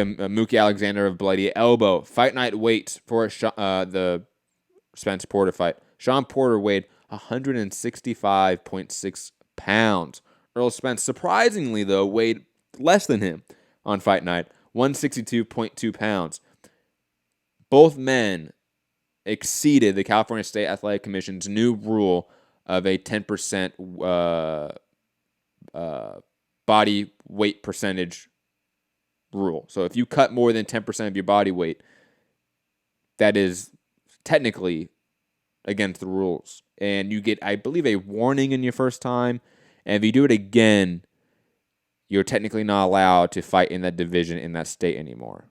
via Mookie Alexander of bloody elbow. Fight night weight for the Spence Porter fight. Sean Porter weighed 165.6 pounds. Errol Spence, surprisingly, though, weighed less than him on fight night, 162.2 pounds. Both men exceeded the California State Athletic Commission's new rule of a 10% body weight percentage rule. So if you cut more than 10% of your body weight, that is technically against the rules. And you get, I believe, a warning in your first time. And if you do it again, you're technically not allowed to fight in that division in that state anymore.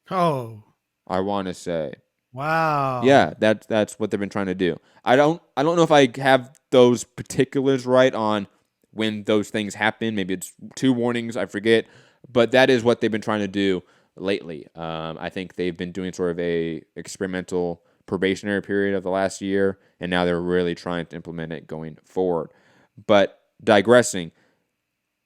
Oh. I want to say. Wow. Yeah, that's what they've been trying to do. I don't know if I have those particulars right on when those things happen. Maybe it's 2 warnings, I forget. But that is what they've been trying to do lately. I think they've been doing sort of a experimental probationary period of the last year, and now they're really trying to implement it going forward. But digressing,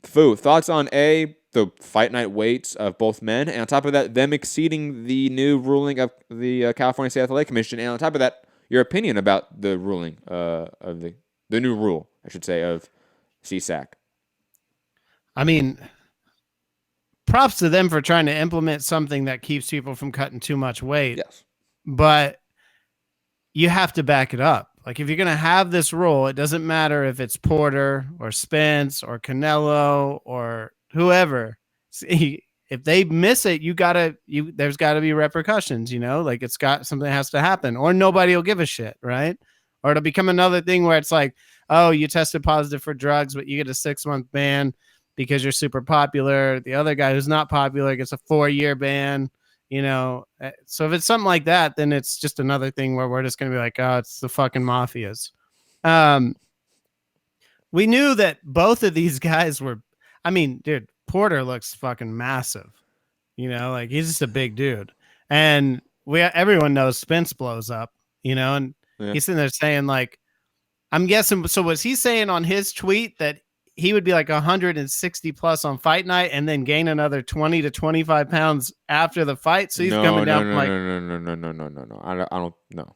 Fu, thoughts on the fight night weights of both men, and on top of that, them exceeding the new ruling of the California State Athletic Commission, and on top of that, your opinion about the ruling of the new rule, I should say, of CSAC. I mean, props to them for trying to implement something that keeps people from cutting too much weight. Yes. But you have to back it up. Like, if you're going to have this rule, it doesn't matter if it's Porter or Spence or Canelo or whoever. See, if they miss it, there's got to be repercussions, like something has to happen, or nobody will give a shit, right? Or it'll become another thing where it's like, oh, you tested positive for drugs, but you get a 6-month ban because you're super popular. The other guy who's not popular gets a 4-year ban. So if it's something like that, then it's just another thing where we're just going to be like, oh, it's the fucking mafias. We knew that both of these guys were, dude, Porter looks fucking massive, like he's just a big dude. And everyone knows Spence blows up, and he's sitting there saying like, I'm guessing. So was he saying on his tweet that he would be like 160 plus on fight night and then gain another 20 to 25 pounds after the fight? So he's coming down from like... No. I don't know.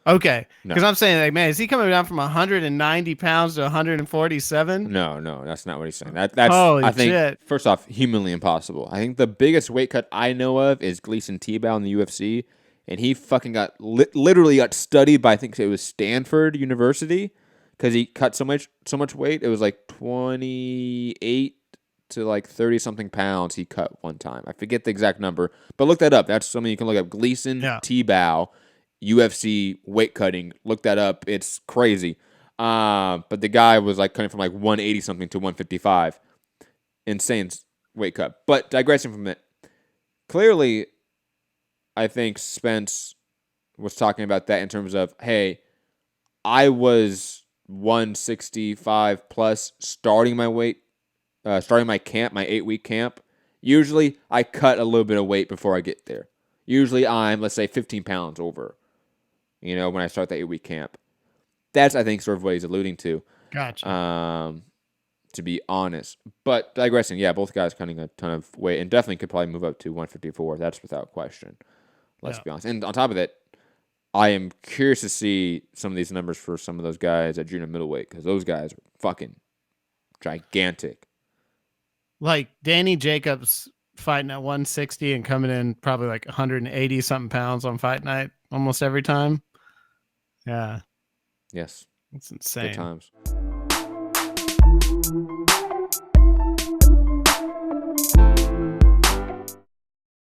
Okay. Because I'm saying, like, man, is he coming down from 190 pounds to 147? No, that's not what he's saying. That's Holy I think, shit. First off, humanly impossible. I think the biggest weight cut I know of is Gleason Tebow in the UFC, and he fucking literally got studied by, I think it was Stanford University, because he cut so much weight. It was like 28 to like 30 something pounds he cut one time. I forget the exact number, but look that up. That's something you can look up. Gleason Tebow, UFC weight cutting. Look that up. It's crazy. But the guy was like cutting from like 180 something to 155. Insane weight cut. But digressing from it, clearly, I think Spence was talking about that in terms of, hey, I was 165 plus starting my camp, my 8-week camp. Usually I cut a little bit of weight before I get there. Usually I'm, let's say, 15 pounds over, when I start the 8-week camp. That's, I think, sort of what he's alluding to. Gotcha. To be honest. But digressing, yeah, both guys cutting a ton of weight and definitely could probably move up to 154. That's without question. Let's be honest. And on top of that, I am curious to see some of these numbers for some of those guys at junior middleweight, because those guys are fucking gigantic. Like Danny Jacobs fighting at 160 and coming in probably like 180 something pounds on fight night almost every time. Yeah. Yes. It's insane. Good times.